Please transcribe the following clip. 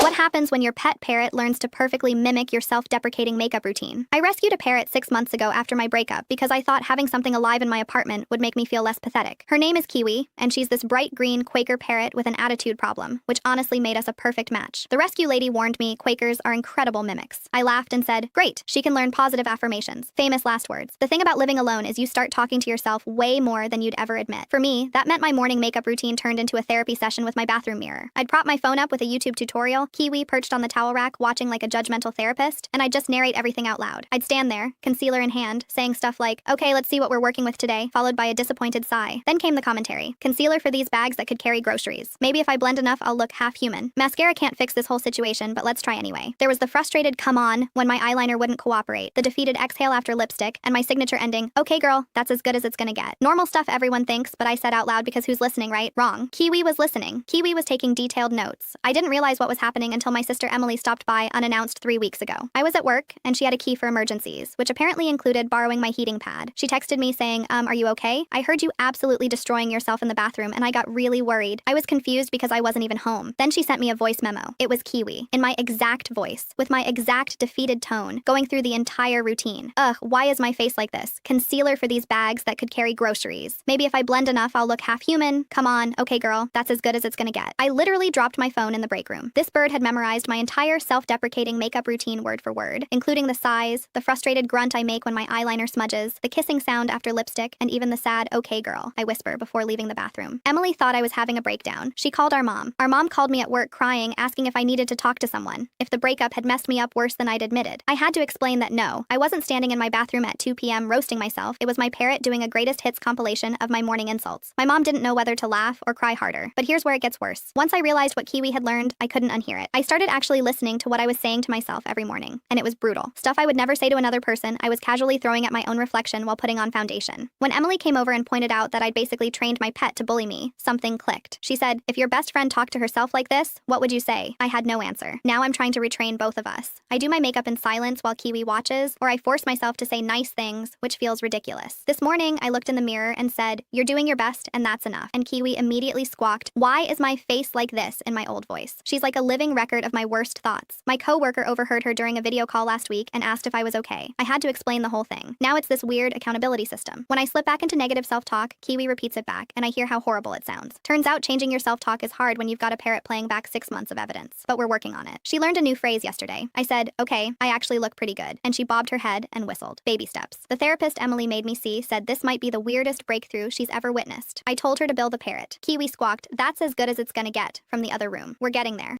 What happens when your pet parrot learns to perfectly mimic your self-deprecating makeup routine? I rescued a parrot 6 months ago after my breakup because I thought having something alive in my apartment would make me feel less pathetic. Her name is Kiwi, and she's this bright green Quaker parrot with an attitude problem, which honestly made us a perfect match. The rescue lady warned me Quakers are incredible mimics. I laughed and said, great, she can learn positive affirmations. Famous last words. The thing about living alone is you start talking to yourself way more than you'd ever admit. For me, that meant my morning makeup routine turned into a therapy session with my bathroom mirror. I'd prop my phone up with a YouTube tutorial, Kiwi perched on the towel rack watching like a judgmental therapist, and I'd just narrate everything out loud. I'd stand there, concealer in hand, saying stuff like, okay, let's see what we're working with today, followed by a disappointed sigh. Then came the commentary. Concealer for these bags that could carry groceries. Maybe if I blend enough, I'll look half human. Mascara can't fix this whole situation, but let's try anyway. There was the frustrated come on when my eyeliner wouldn't cooperate, the defeated exhale after lipstick, and my signature ending, okay girl, that's as good as it's gonna get. Normal stuff everyone thinks, but I said out loud because who's listening, right? Wrong. Kiwi was listening. Kiwi was taking detailed notes. I didn't realize what was happening until my sister Emily stopped by unannounced 3 weeks ago. I was at work, and she had a key for emergencies, which apparently included borrowing my heating pad. She texted me saying, are you okay? I heard you absolutely destroying yourself in the bathroom, and I got really worried. I was confused because I wasn't even home. Then she sent me a voice memo. It was Kiwi, in my exact voice, with my exact defeated tone, going through the entire routine. Ugh, why is my face like this? Concealer for these bags that could carry groceries. Maybe if I blend enough, I'll look half human. Come on, okay girl, that's as good as it's gonna get. I literally dropped my phone in the break room. This bird had memorized my entire self-deprecating makeup routine word for word, including the sighs, the frustrated grunt I make when my eyeliner smudges, the kissing sound after lipstick, and even the sad, okay girl, I whisper before leaving the bathroom. Emily thought I was having a breakdown. She called our mom. Our mom called me at work crying, asking if I needed to talk to someone, if the breakup had messed me up worse than I'd admitted. I had to explain that no, I wasn't standing in my bathroom at 2 p.m. roasting myself. It was my parrot doing a greatest hits compilation of my morning insults. My mom didn't know whether to laugh or cry harder. But here's where it gets worse. Once I realized what Kiwi had learned, I couldn't unhear it. I started actually listening to what I was saying to myself every morning, and it was brutal. Stuff I would never say to another person, I was casually throwing at my own reflection while putting on foundation. When Emily came over and pointed out that I'd basically trained my pet to bully me, something clicked. She said, if your best friend talked to herself like this, what would you say? I had no answer. Now I'm trying to retrain both of us. I do my makeup in silence while Kiwi watches, or I force myself to say nice things, which feels ridiculous. This morning, I looked in the mirror and said, you're doing your best and that's enough. And Kiwi immediately squawked, why is my face like this, in my old voice? She's like a living record of my worst thoughts. My coworker overheard her during a video call last week and asked if I was okay. I had to explain the whole thing. Now it's this weird accountability system. When I slip back into negative self-talk, Kiwi repeats it back, and I hear how horrible it sounds. Turns out changing your self-talk is hard when you've got a parrot playing back 6 months of evidence. But we're working on it. She learned a new phrase yesterday. I said, okay, I actually look pretty good. And she bobbed her head and whistled. Baby steps. The therapist Emily made me see said this might be the weirdest breakthrough she's ever witnessed. I told her to bill the parrot. Kiwi squawked, that's as good as it's gonna get, from the other room. We're getting there.